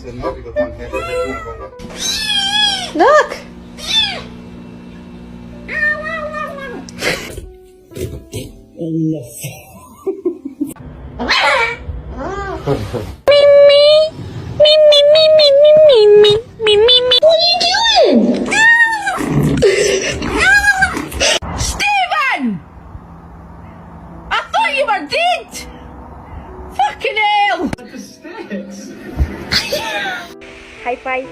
Look! What are you doing? Stephen! I thought you were dead! Fucking hell! High five.